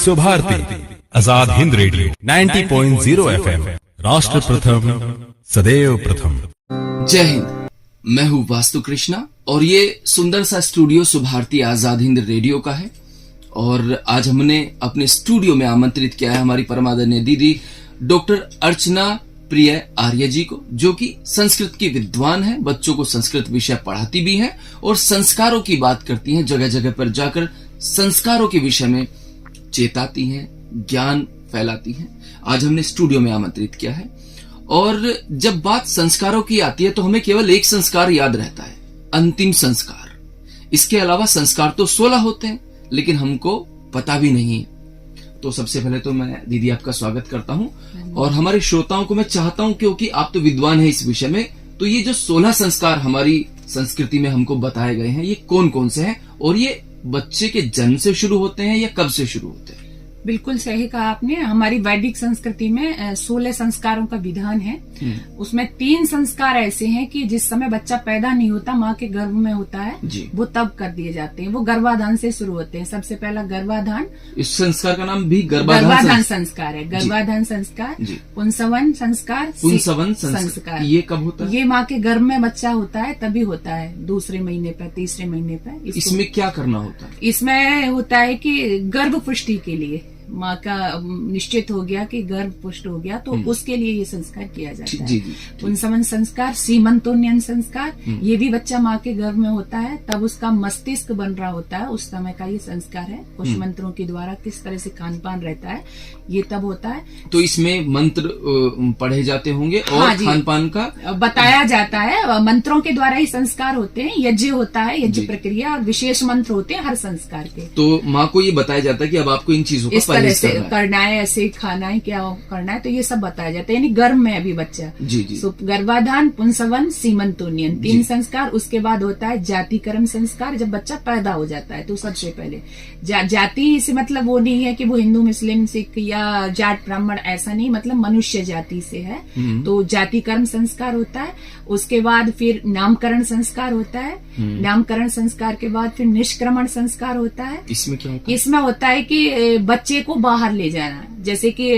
विश्व Bharti Azad Hind radio 90.0 FM, राष्ट्र प्रथम सदैव प्रथम। जय हिंद। मैं हूँ वास्तु कृष्णा और ये सुंदर सा स्टूडियो सुभारती आजाद हिंद रेडियो का है। और आज हमने अपने स्टूडियो में आमंत्रित किया है हमारी परमादरणीय दीदी डॉक्टर अर्चना प्रिय आर्य जी को, जो कि संस्कृत की विद्वान है, बच्चों को संस्कृत विषय पढ़ाती भी हैं और संस्कारों की बात करती हैं। जगह जगह पर जाकर संस्कारों के विषय में चेताती हैं, ज्ञान फैलाती हैं। आज हमने स्टूडियो में आमंत्रित किया है। और जब बात संस्कारों की आती है तो हमें केवल एक संस्कार याद रहता है, अंतिम संस्कार। इसके अलावा संस्कार तो 16 होते हैं, लेकिन हमको पता भी नहीं है। तो सबसे पहले तो मैं दीदी आपका स्वागत करता हूं और हमारे श्रोताओं को मैं चाहता हूं, क्योंकि आप तो विद्वान हैं इस विषय में, तो ये जो 16 संस्कार हमारी संस्कृति में हमको बताए गए हैं, ये कौन कौन से हैं और ये बच्चे के जन्म से शुरू होते हैं या कब से शुरू होते हैं? बिल्कुल सही कहा आपने। हमारी वैदिक संस्कृति में 16 संस्कारों का विधान है। उसमें 3 संस्कार ऐसे हैं कि जिस समय बच्चा पैदा नहीं होता, माँ के गर्भ में होता है, वो तब कर दिए जाते हैं। वो गर्भाधान से शुरू होते हैं। सबसे पहला गर्भाधान। इस संस्कार का नाम भी गर्भाधान संस्कार है। गर्भाधान संस्कार, पुंसवन संस्कार, पुंसवन संस्कार। ये कब होता है? ये माँ के गर्भ में बच्चा होता है तभी होता है, दूसरे महीने पर, तीसरे महीने पर। इसमें क्या करना होता है? इसमें होता है कि गर्भ पुष्टि के लिए माँ का निश्चित हो गया कि गर्भ पुष्ट हो गया, तो उसके लिए ये संस्कार किया जाता है। पुंसवन संस्कार, सीमंतोन्नयन संस्कार, ये भी बच्चा माँ के गर्भ में होता है, तब उसका मस्तिष्क बन रहा होता है, उस समय का ये संस्कार है। कुछ मंत्रों के द्वारा किस तरह से खान पान रहता है, ये तब होता है। तो इसमें मंत्र पढ़े जाते होंगे और खान पान का बताया जाता है। मंत्रों के द्वारा ही संस्कार होते हैं। यज्ञ होता है, यज्ञ प्रक्रिया, और विशेष मंत्र होते हैं हर संस्कार के। तो माँ को ये बताया जाता है कि अब आपको इन चीजों का ऐसे करना है, ऐसे खाना है, क्या करना है, तो ये सब बताया जाता है। यानी गर्भ में अभी बच्चा। जी। गर्भाधान, पुंसवन, सीमंतोन्नयन, 3 संस्कार। उसके बाद होता है जातिकर्म संस्कार, जब बच्चा पैदा हो जाता है। तो सबसे पहले जाति से मतलब वो नहीं है कि वो हिंदू, मुस्लिम, सिख या जाट ब्राह्मण, ऐसा नहीं, मतलब मनुष्य जाति से है। तो जातिकर्म संस्कार होता है। उसके बाद फिर नामकरण संस्कार होता है। नामकरण संस्कार के बाद फिर निष्क्रमण संस्कार होता है। इसमें क्या होता है? इसमें होता है कि बच्चे को बाहर ले जाना। जैसे कि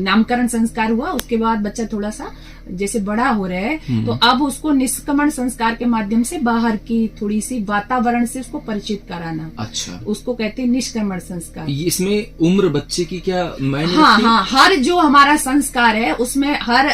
नामकरण संस्कार हुआ, उसके बाद बच्चा थोड़ा सा जैसे बड़ा हो रहा है, तो अब उसको निष्क्रमण संस्कार के माध्यम से बाहर की थोड़ी सी वातावरण से उसको परिचित कराना। अच्छा, उसको कहते हैं निष्क्रमण संस्कार। इसमें उम्र बच्चे की क्या मायने? हाँ, हर जो हमारा संस्कार है उसमें हर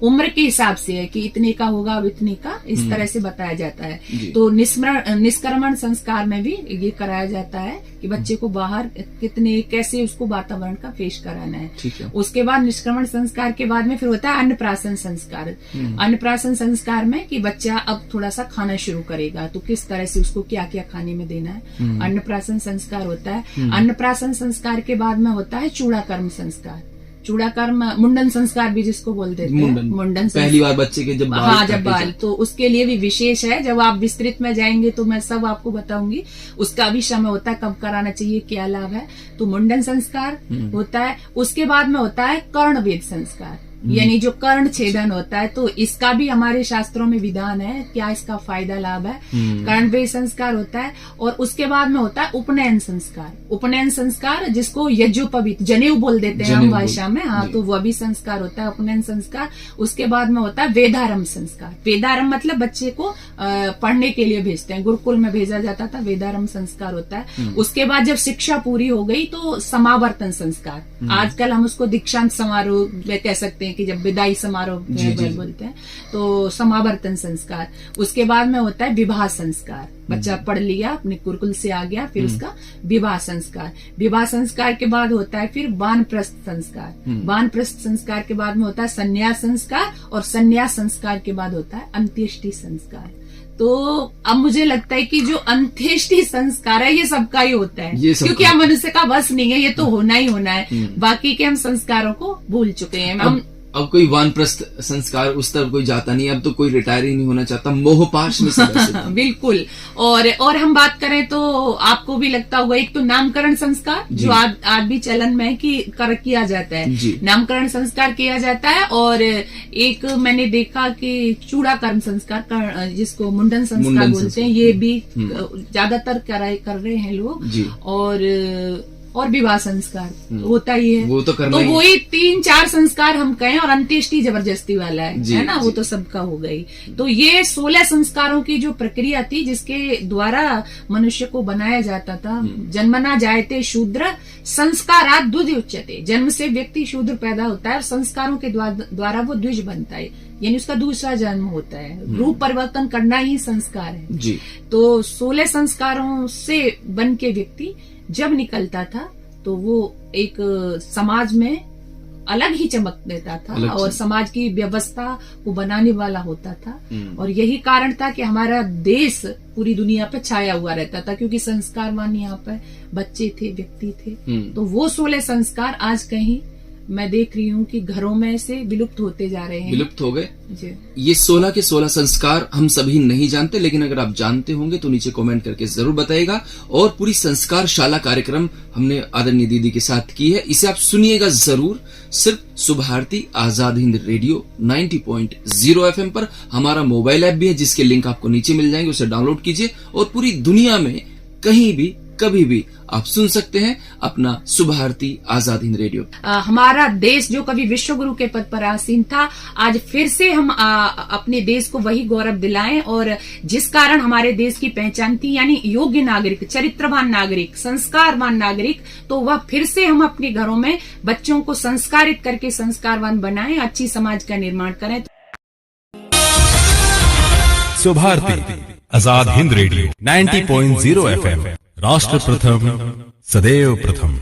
उम्र के हिसाब से है कि इतने का होगा, अब इतने का, इस तरह से बताया जाता है। तो निष्क्रमण संस्कार में भी ये कराया जाता है कि बच्चे को बाहर कितने, कैसे उसको वातावरण का पेश कराना है। ठीक है। उसके बाद निष्क्रमण संस्कार के बाद में फिर होता है अन्नप्राशन संस्कार। अन्नप्राशन संस्कार में कि बच्चा अब थोड़ा सा खाना शुरू करेगा, तो किस तरह से उसको क्या क्या खाने में देना है, अन्नप्राशन संस्कार होता है। अन्नप्राशन संस्कार के बाद में होता है चूड़ाकर्म संस्कार। चूड़ाकर्म, मुंडन संस्कार भी जिसको बोल देते हैं। मुंडन पहली बार बच्चे के जब बाल, तो उसके लिए भी विशेष है। जब आप विस्तृत में जाएंगे तो मैं सब आपको बताऊंगी। उसका भी समय होता है, कब कराना चाहिए, क्या लाभ है। तो मुंडन संस्कार होता है। उसके बाद में होता है कर्णवेद संस्कार, यानी जो कर्ण छेदन होता है। तो इसका भी हमारे शास्त्रों में विधान है, क्या इसका फायदा लाभ है। कर्णवेद संस्कार होता है। और उसके बाद में होता है उपनयन संस्कार। उपनयन संस्कार जिसको यज्ञोपवीत, जनेऊ बोल देते हैं हम भाषा में। हाँ, तो वह भी संस्कार होता है, उपनयन संस्कार। उसके बाद में होता है वेदारंभ संस्कार। वेदारंभ मतलब बच्चे को पढ़ने के लिए भेजते हैं, गुरुकुल में भेजा जाता था, वेदारंभ संस्कार होता है। उसके बाद जब शिक्षा पूरी हो गई तो समावर्तन संस्कार, आजकल हम उसको दीक्षांत समारोह में कह सकते हैं कि जब विदाई समारोह बोलते हैं, तो समावर्तन संस्कार। उसके बाद में होता है विवाह संस्कार। बच्चा पढ़ लिया, अपने गुरुकुल से आ गया, फिर उसका विवाह संस्कार। विवाह संस्कार के बाद होता है फिर वानप्रस्थ संस्कार। वानप्रस्थ संस्कार के बाद में होता है संन्यास संस्कार। और संन्यास संस्कार के बाद होता है अंत्येष्टि संस्कार। तो अब मुझे लगता है कि जो अंत्येष्टि संस्कार है ये सबका ही होता है, क्योंकि हम मनुष्य का बस नहीं है, ये तो होना ही होना है। बाकी के हम संस्कारों को भूल चुके हैं। हम अब कोई वानप्रस्थ संस्कार उस तरफ कोई जाता नहीं, अब तो कोई रिटायर ही नहीं होना चाहता, मोहपाश में बिल्कुल। और हम बात करें तो आपको भी लगता होगा, एक तो नामकरण संस्कार जो आज भी चलन में कि किया जाता है, नामकरण संस्कार किया जाता है। और एक मैंने देखा कि चूड़ाकर्म संस्कार, जिसको मुंडन संस्कार बोलते हैं, ये भी ज्यादातर कर रहे हैं लोग। और और विवाह संस्कार होता ही है। वो तो करना तो ही है। वही 3-4 संस्कार हम कहें, और अंत्येष्टि जबरदस्ती वाला जी, है ना, वो जी। तो सबका हो गई। तो ये 16 संस्कारों की जो प्रक्रिया थी, जिसके द्वारा मनुष्य को बनाया जाता था। जन्मना जायते शूद्र संस्कारात् द्विज उच्यते, जन्म से व्यक्ति शूद्र पैदा होता है और संस्कारों के द्वारा वो द्विज बनता है, यानी उसका दूसरा जन्म होता है। रूप परिवर्तन करना ही संस्कार है जी। तो 16 संस्कारों से बन के व्यक्ति जब निकलता था तो वो एक समाज में अलग ही चमक देता था अलग और चमक। समाज की व्यवस्था को बनाने वाला होता था। और यही कारण था कि हमारा देश पूरी दुनिया पे छाया हुआ रहता था, क्योंकि संस्कारवान यहाँ पर बच्चे थे, व्यक्ति थे। तो वो 16 संस्कार आज कहीं मैं देख रही हूँ कि घरों में से विलुप्त होते जा रहे हैं। विलुप्त हो गए। जी। ये 16 के 16 संस्कार हम सभी नहीं जानते, लेकिन अगर आप जानते होंगे तो नीचे कमेंट करके जरूर बताइएगा। और पूरी संस्कार शाला कार्यक्रम हमने आदरणीय दीदी के साथ की है, इसे आप सुनिएगा जरूर, सिर्फ सुभारती आजाद हिंद रेडियो 90.0 FM पर। हमारा मोबाइल ऐप भी है जिसके लिंक आपको नीचे मिल जाएंगे, उसे डाउनलोड कीजिए और पूरी दुनिया में कहीं भी कभी भी आप सुन सकते हैं अपना सुभारती आजाद हिंद रेडियो। हमारा देश जो कभी विश्व गुरु के पद पर आसीन था, आज फिर से हम अपने देश को वही गौरव दिलाएं, और जिस कारण हमारे देश की पहचान थी, यानी योग्य नागरिक, चरित्रवान नागरिक, संस्कारवान नागरिक, तो वह फिर से हम अपने घरों में बच्चों को संस्कारित करके संस्कारवान बनाएं, अच्छी समाज का निर्माण करें। सुभारती आजाद हिंद रेडियो 90.0 FM, राष्ट्र प्रथम सदैव प्रथम।